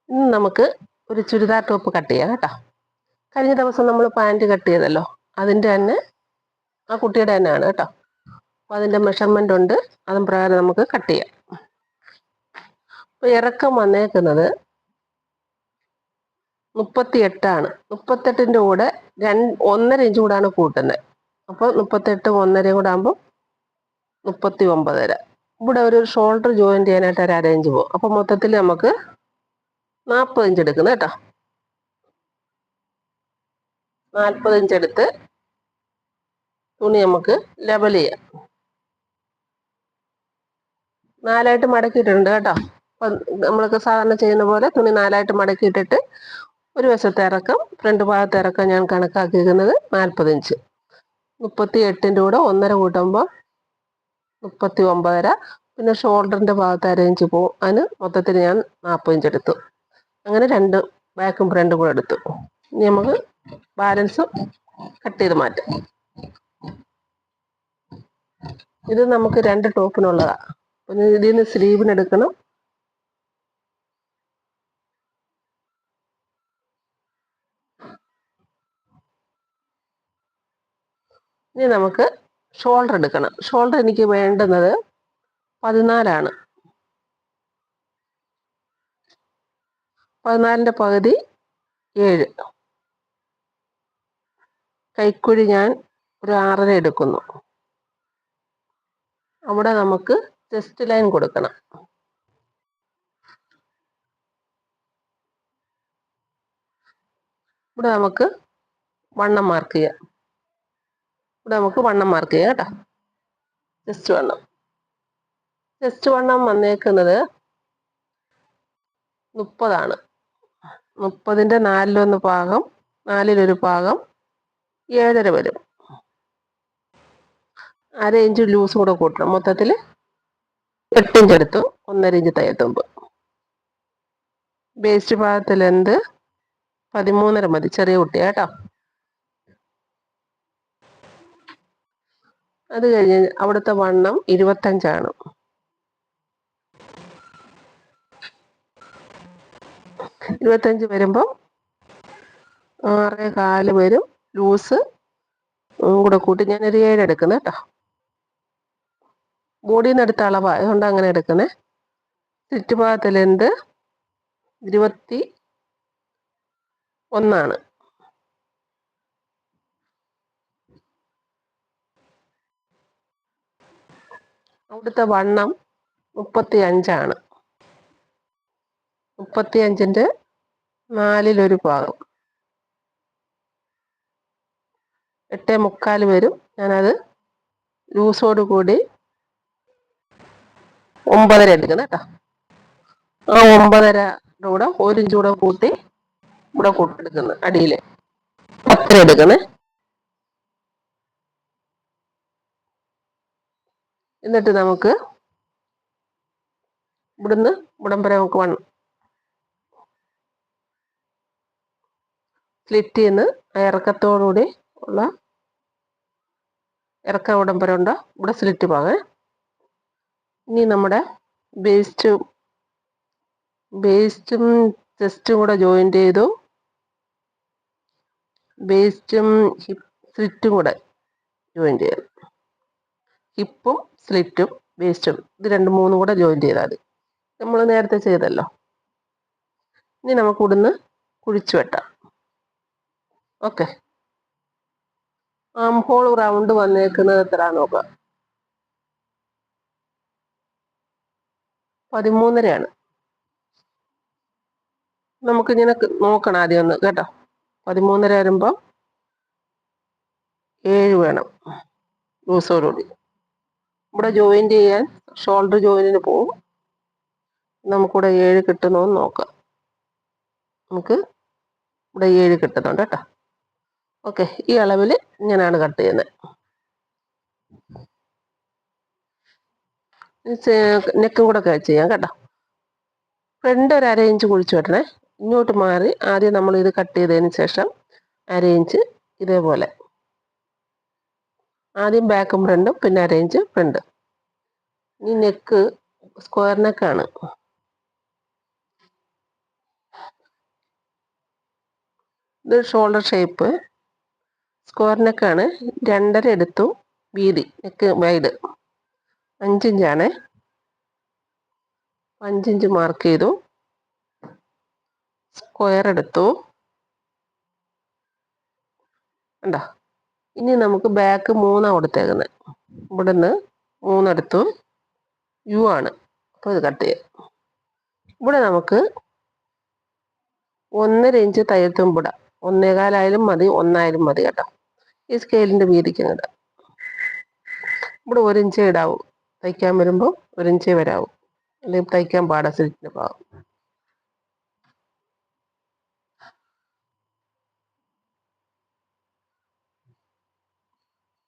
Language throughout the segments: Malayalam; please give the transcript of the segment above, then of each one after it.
ഇന്ന് നമുക്ക് ഒരു ചുരിദാർ ടോപ്പ് കട്ട് ചെയ്യാം കേട്ടോ. കഴിഞ്ഞ ദിവസം നമ്മൾ പാൻറ് കട്ട് ചെയ്തല്ലോ, അതിൻ്റെ തന്നെ ആ കുട്ടിയുടെ തന്നെയാണ് കേട്ടോ. അപ്പോൾ അതിൻ്റെ മെഷർമെൻ്റ് ഉണ്ട്, അതും പ്രകാരം നമുക്ക് കട്ട് ചെയ്യാം. അപ്പോൾ ഇറക്കം വന്നേക്കുന്നത് 38ആണ്. 38ൻ്റെ കൂടെ 1.5 ഇഞ്ച് കൂടാണ് കൂട്ടുന്നത്. അപ്പോൾ 38 1.5 കൂടെ ആകുമ്പോൾ 39.5. ഇവിടെ ഒരു ഷോൾഡർ ജോയിൻ ചെയ്യാനായിട്ട് ഒരു 1/2 ഇഞ്ച് പോകും. അപ്പോൾ മൊത്തത്തിൽ നമുക്ക് 40 ഇഞ്ച് എടുക്കുന്നത് കേട്ടോ. 40 ഇഞ്ച് എടുത്ത് തുണി നമുക്ക് ലെവൽ ചെയ്യാം. 4ആയിട്ട് മടക്കിയിട്ടുണ്ട് കേട്ടോ. അപ്പം നമ്മൾക്ക് സാധാരണ ചെയ്യുന്ന പോലെ തുണി 4ആയിട്ട് മടക്കിയിട്ടിട്ട് ഒരു വശത്തെ ഇറക്കം, ഫ്രണ്ട് ഭാഗത്തെ ഇറക്കം ഞാൻ കണക്കാക്കിയിരിക്കുന്നത് 40 ഇഞ്ച്. 38ൻ്റെ കൂടെ 1.5 കൂട്ടുമ്പോൾ 39.5. പിന്നെ ഷോൾഡറിൻ്റെ ഭാഗത്ത് 1/2 ഇഞ്ച് പോകും. അതിന് മൊത്തത്തിൽ ഞാൻ 40 ഇഞ്ച് എടുത്തു. അങ്ങനെ 2 ബാക്കും ഫ്രണ്ടും കൂടെ എടുത്തു. ഇനി നമുക്ക് ബാലൻസ് കട്ട് ചെയ്ത് മാറ്റാം. ഇത് നമുക്ക് 2 ടോപ്പിനുള്ളതാണ്. പിന്നെ ഇതിൽ നിന്ന് സ്ലീവിന് എടുക്കണം. ഇനി നമുക്ക് ഷോൾഡർ എടുക്കണം. ഷോൾഡർ എനിക്ക് വേണ്ടുന്നത് 14ആണ്. 14ൻ്റെ പകുതി 7. കൈക്കുഴി ഞാൻ ഒരു 6.5 എടുക്കുന്നു. അവിടെ നമുക്ക് ചെസ്റ്റ് ലൈൻ കൊടുക്കണം. ഇവിടെ നമുക്ക് വണ്ണം മാർക്ക് ചെയ്യാം. കേട്ടോ. ചെസ്റ്റ് വണ്ണം വന്നേക്കുന്നത് 30ആണ്. 30ൻ്റെ 4/1 ഭാഗം, 4/1 ഭാഗം 7.5 വരും. 1/2 ഇഞ്ച് ലൂസ് കൂടെ കൂട്ടണം. മൊത്തത്തിൽ 8 ഇഞ്ച് എടുത്തു. 1.5 ഇഞ്ച് തയ്യത്തുമ്പ്. വേസ്റ്റ് ഭാഗത്ത് ലെന്ത് 13.5 മതി, ചെറിയ കുട്ടിയാ കേട്ടോ. അത് കഴിഞ്ഞ് അവിടുത്തെ വണ്ണം 25ആണ്. 25 വരുമ്പോൾ 6.25 വരും. ലൂസ് കൂടെ കൂട്ടി ഞാനൊരു 7 എടുക്കുന്നത് കേട്ടോ. ബോഡിയിൽ നിന്ന് എടുത്ത അളവാണ്, അതുകൊണ്ട് അങ്ങനെ എടുക്കുന്നത്. ചുറ്റുഭാഗത്ത് ലെന്ത് 21ആണ്. അവിടുത്തെ വണ്ണം 35ആണ്. 35ൻ്റെ 4/1 ഭാഗം 8.25 വരും. ഞാനത് ലൂസോട് കൂടി 9.5 എടുക്കുന്നത് കേട്ടോ. ആ 9.5 കൂടെ 1 ഇഞ്ച് കൂടെ കൂട്ടി ഇവിടെ കൂട്ടെടുക്കുന്നത്. അടിയിൽ 10 എടുക്കുന്നത്. എന്നിട്ട് നമുക്ക് ഇവിടുന്ന് ഇവിടം വരെ നമുക്ക് സ്ലിറ്റ് ചെയ്യുന്ന ഇറക്കത്തോടുകൂടി ഉള്ള ഇറക്കം ഇവിടം വരെ ഉണ്ടോ ഇവിടെ സ്ലിറ്റ് പാകേ. ഇനി നമ്മുടെ വേസ്റ്റും ചെസ്റ്റും കൂടെ ജോയിൻ്റ് ചെയ്തു. വേസ്റ്റും സ്ലിറ്റും കൂടെ ജോയിൻ്റ് ചെയ്തു. ഹിപ്പും സ്ലിറ്റും വേസ്റ്റും ഇത് 2-3 കൂടെ ജോയിൻ്റ് ചെയ്താൽ മതി. നമ്മൾ നേരത്തെ ചെയ്തല്ലോ. ഇനി നമുക്ക് ഇവിടുന്ന് കുഴിച്ചു വെട്ടാം. ഓക്കെ. ആം ഹോൾ റൗണ്ട് വന്നേക്കുന്നത് എത്ര നോക്കുക. 13.5ആണ്. നമുക്കിങ്ങനെ നോക്കണം ആദ്യം ഒന്ന് കേട്ടോ. 13.5 വരുമ്പോൾ 7 വേണം ലൂസോടുകൂടി. ഇവിടെ ജോയിൻ്റ് ചെയ്യാൻ ഷോൾഡർ ജോയിനിന് പോവും. നമുക്കിവിടെ 7 കിട്ടുന്നോന്ന് നോക്കാം. നമുക്ക് ഇവിടെ 7 കിട്ടുന്നുണ്ട് കേട്ടോ. ഓക്കെ. ഈ അളവിൽ ഇങ്ങനെയാണ് കട്ട് ചെയ്യുന്നത്. നെക്കും കൂടെ ചെയ്യാം കേട്ടോ. ഫ്രണ്ട് ഒരു 1/2 ഇഞ്ച് കുഴിച്ചു വെട്ടണേ. ഇങ്ങോട്ട് മാറി ആദ്യം നമ്മൾ ഇത് കട്ട് ചെയ്തതിന് ശേഷം 1/2 ഇഞ്ച് ഇതേപോലെ ആദ്യം ബാക്കും ഫ്രണ്ടും, പിന്നെ 1/2 ഇഞ്ച് ഫ്രണ്ട്. ഈ നെക്ക് സ്ക്വയർ നെക്കാണ്. ഇത് ഷോൾഡർ ഷേപ്പ്, സ്ക്വയർ നെക്കാണ്. 2.5 എടുത്തു വീതി, നെക്ക് വൈഡ് 5 ഇഞ്ചാണ്. 5 ഇഞ്ച് മാർക്ക് ചെയ്തു. സ്ക്വയർ എടുത്തു. കണ്ടോ? ഇനി നമുക്ക് ബാക്ക് 3 കൊടുത്തേക്കുന്നത്. ഇവിടുന്ന് 3 എടുത്തു. യു ആണ്. അപ്പോൾ ഇത് കട്ട് ചെയ്യാം. ഇവിടെ നമുക്ക് 1.5 ഇഞ്ച് തയ്യൽ തുമ്പിടാം. 1.25 ആയാലും മതി, 1 ആയാലും മതി കേട്ടോ. ഈ സ്കെയിലിൻ്റെ വീതിക്ക് ഇടാം. ഇവിടെ 1 ഇഞ്ചേ ഇടാവും. തയ്ക്കാൻ വരുമ്പോൾ 1 ഇഞ്ചേ വരാവും, അല്ലെങ്കിൽ തയ്ക്കാൻ പാടാ, സ്ലിറ്റിൻ്റെ ഭാഗം.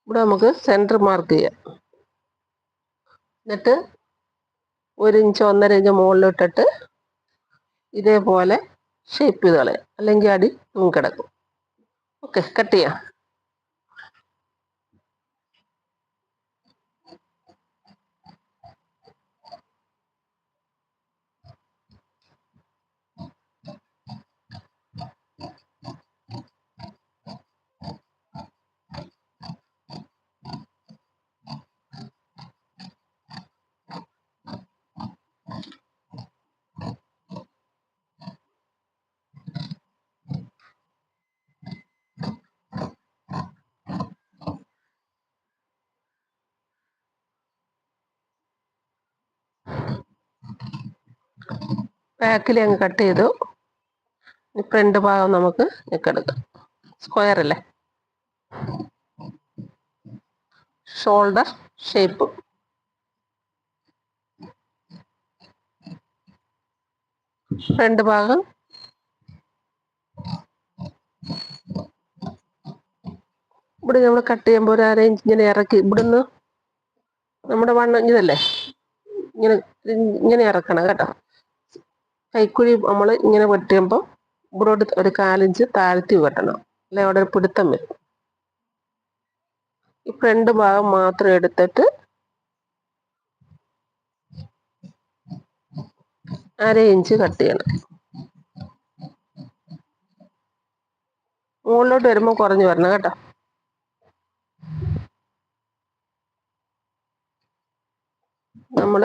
ഇവിടെ നമുക്ക് സെൻറ്റർ മാർക്ക് ചെയ്യാം. എന്നിട്ട് 1 ഇഞ്ച് 1.5 ഇഞ്ച് മുകളിലിട്ടിട്ട് ഇതേപോലെ ഷേപ്പ് ചെയ്ത് കളയാം, അല്ലെങ്കിൽ അടി തൂങ്ങിക്കിടക്കും. ഓക്കെ, കട്ട് ചെയ്യാം. ബാക്കിൽ അങ്ങ് കട്ട് ചെയ്തു. ഫ്രണ്ട് ഭാഗം നമുക്ക് നെക്കെടുക്കാം. സ്ക്വയർ അല്ലേ, ഷോൾഡർ ഷേപ്പ്. ഫ്രണ്ട് ഭാഗം ഇവിടെ നമ്മൾ കട്ട് ചെയ്യുമ്പോൾ ഒരു 1/2 ഇഞ്ച് ഇങ്ങനെ ഇറക്കി, ഇവിടുന്ന് നമ്മുടെ വണ്ണം ഇതല്ലേ, ഇങ്ങനെ ഇങ്ങനെ ഇറക്കണം കേട്ടോ. കൈക്കുഴി നമ്മൾ ഇങ്ങനെ വെട്ടിയുമ്പോൾ ഇവിടോട്ട് ഒരു 1/4 ഇഞ്ച് താഴ്ത്തി വെട്ടണം, അല്ലെ അവിടെ ഒരു പിടുത്തം വരും. ഈ ഫ്രണ്ട് ഭാഗം മാത്രം എടുത്തിട്ട് 1/2 ഇഞ്ച് കട്ട് ചെയ്യണം. മുകളിലോട്ട് വരുമ്പോൾ കുറഞ്ഞു വരണം കേട്ടോ. നമ്മൾ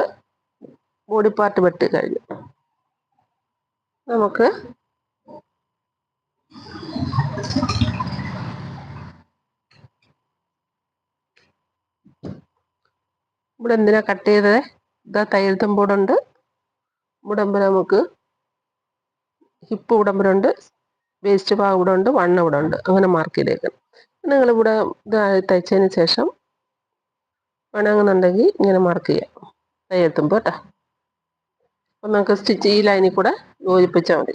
ബോഡി പാർട്ട് വെട്ടി കഴിഞ്ഞു. നമുക്ക് ഇവിടെ എന്തിനാ കട്ട് ചെയ്തത്? ഇതാ തയ്യൽ തുമ്പോടുണ്ട്. ഇവിടമ്പ് നമുക്ക് ഹിപ്പ് ഇവിടമ്പരുണ്ട്, വേസ്റ്റ് ഭാഗം ഇവിടെ ഉണ്ട്, വണ്ണം ഇവിടെ ഉണ്ട്. അങ്ങനെ മാർക്ക് ചെയ്തേക്കണം. നിങ്ങളിവിടെ ഇത് തയ്ച്ചതിന് ശേഷം വേണമെന്നുണ്ടെങ്കിൽ ഇങ്ങനെ മാർക്ക് ചെയ്യാം, തയ്യൽ തുമ്പ് കേട്ടോ. അപ്പം നമുക്ക് സ്റ്റിച്ച് ഈ ലൈനിൽ കൂടെ യോജിപ്പിച്ചാൽ മതി.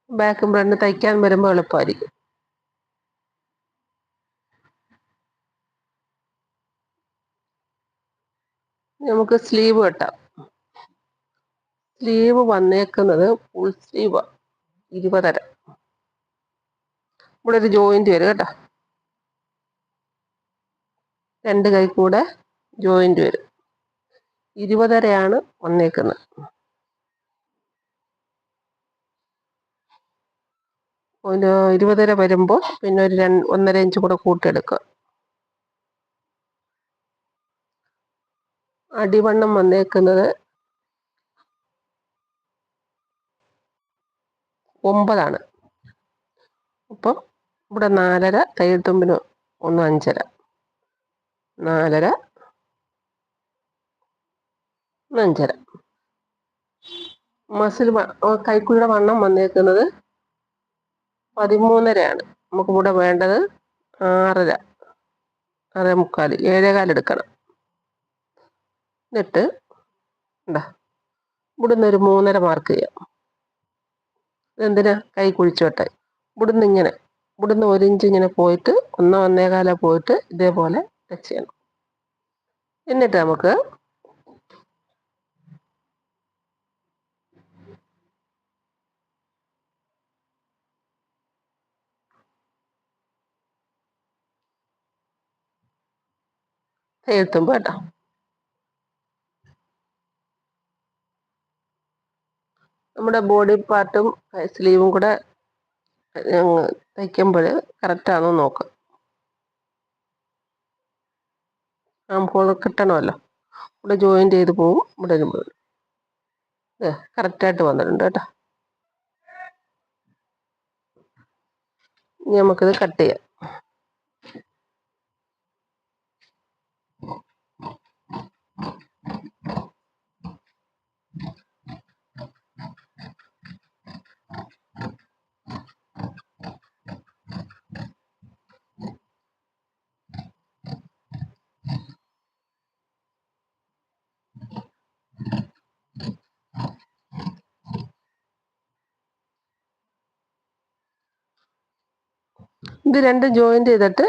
ബാക്കും ഫ്രണ്ട് തയ്ക്കാൻ വരുമ്പോൾ എളുപ്പമായിരിക്കും. നമുക്ക് സ്ലീവ് വെട്ടാം. സ്ലീവ് വന്നേക്കുന്നത് ഫുൾ സ്ലീവ് 20.5. ഇവിടെ ഒരു ജോയിന്റ് വരും കേട്ടോ. 2 കൈ കൂടെ ജോയിന്റ് വരും. 20.5 വന്നേക്കുന്നത്. ഒരു 20.5 വരുമ്പോൾ പിന്നെ ഒരു 1.5 ഇഞ്ച് കൂടെ കൂട്ടിയെടുക്കുക. അടിവണ്ണം വന്നേക്കുന്നത് 9. അപ്പം ഇവിടെ 4.5, തയ്യൽ തുമ്പിന് 1.5, 4.5, 5.5. മസിൽ കൈക്കുഴിയുടെ വണ്ണം വന്നേക്കുന്നത് 13.5. നമുക്കിവിടെ വേണ്ടത് 6.5, 6.25, 7.25 എടുക്കണം. എന്നിട്ട് എന്താ ഇവിടുന്ന് ഒരു 3.5 മാർക്ക് ചെയ്യാം. ഇതെന്തിനാ? കൈ കുഴിച്ചോട്ടെ. ഇവിടുന്ന് 1 ഇഞ്ച് ഇങ്ങനെ പോയിട്ട് 1.25 പോയിട്ട് ഇതേപോലെ ടച്ച് ചെയ്യണം. എന്നിട്ട് നമുക്ക് എഴുത്തുമ്പോൾ കേട്ടോ. നമ്മുടെ ബോഡി പാർട്ടും സ്ലീവും കൂടെ തയ്ക്കുമ്പോൾ കറക്റ്റാണോ നോക്കാം. ആം ഹോൾ കിട്ടണമല്ലോ. ഇവിടെ ജോയിൻ്റ് ചെയ്ത് പോവും. ഇവിടെ കറക്റ്റായിട്ട് വന്നിട്ടുണ്ട് കേട്ടോ. ഇനി നമുക്കിത് കട്ട് ചെയ്യാം. ഇത് രണ്ടും ജോയിൻ്റ് ചെയ്തിട്ട്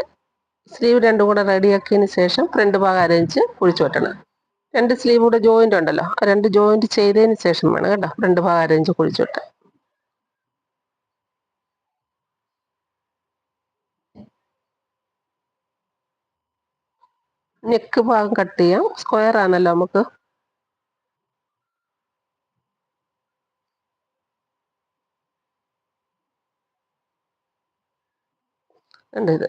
സ്ലീവ് രണ്ടും കൂടെ റെഡിയാക്കിയതിന് ശേഷം ഫ്രണ്ട് ഭാഗം അരയിഞ്ച് കുഴിച്ചു വെട്ടണം. രണ്ട് സ്ലീവ് കൂടെ ജോയിൻ്റ് ഉണ്ടല്ലോ, ആ രണ്ട് ജോയിൻ്റ് ചെയ്തതിന് ശേഷം വേണം കേട്ടോ ഫ്രണ്ട് ഭാഗം അരയിഞ്ച് കുഴിച്ചു വെട്ടാൻ. നെക്ക് ഭാഗം കട്ട് ചെയ്യാം. സ്ക്വയർ ആണല്ലോ നമുക്ക്. ഇത്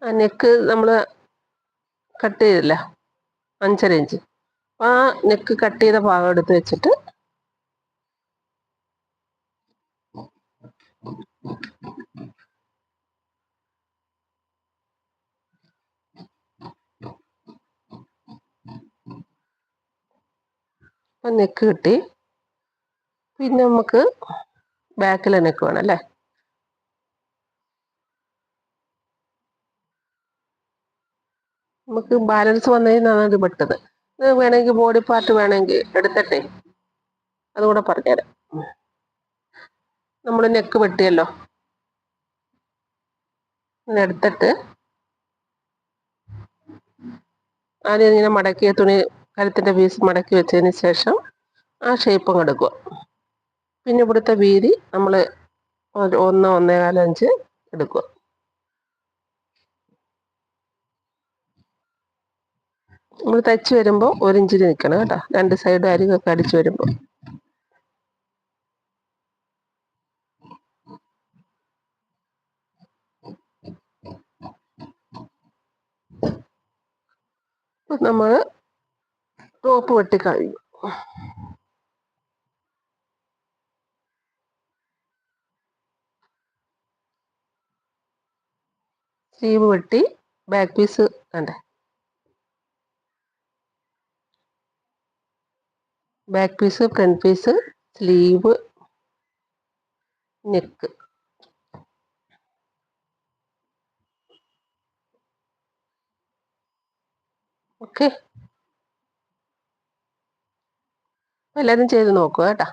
ആ നെക്ക് നമ്മൾ കട്ട് ചെയ്തില്ല 5.5 ഇഞ്ച്. ആ നെക്ക് കട്ട് ചെയ്ത ഭാഗം എടുത്ത് വെച്ചിട്ട് നെക്ക് കിട്ടി. പിന്നെ നമുക്ക് ബാക്കിലെ നെക്ക് വേണം അല്ലേ. നമുക്ക് ബാലൻസ് വന്നതിനാണ് ഇത് പെട്ടത്. ഇത് വേണമെങ്കിൽ ബോഡി പാർട്ട് വേണമെങ്കിൽ എടുത്തിട്ടെ അതുകൂടെ പറഞ്ഞുതരാം. നമ്മൾ നെക്ക് വെട്ടിയല്ലോ, ഇങ്ങനെ എടുത്തിട്ട് ആദ്യം ഇങ്ങനെ മടക്കിയ തുണി കഴുത്തിൻ്റെ പീസ് മടക്കി വെച്ചതിന് ശേഷം ആ ഷേപ്പ് അങ്ങ് എടുക്കുക. പിന്നെ ഇവിടുത്തെ വീതി നമ്മൾ 1.25 ഇഞ്ച് എടുക്കുക. നമ്മൾ തയ്ച്ച് വരുമ്പോൾ 1 ഇഞ്ചിൽ നിൽക്കണം കേട്ടോ, രണ്ട് സൈഡ് അരികൊക്കെ അടിച്ച് വരുമ്പോൾ. നമ്മൾ ടോപ്പ് വെട്ടിക്കഴിഞ്ഞു. സ്ലീവ് വെട്ടി, ബാക്ക് പീസ് കണ്ടേ, back piece, front piece, sleeve, neck. Okay, എല്ലാവരും ചെയ്ത് നോക്കുക കേട്ടോ.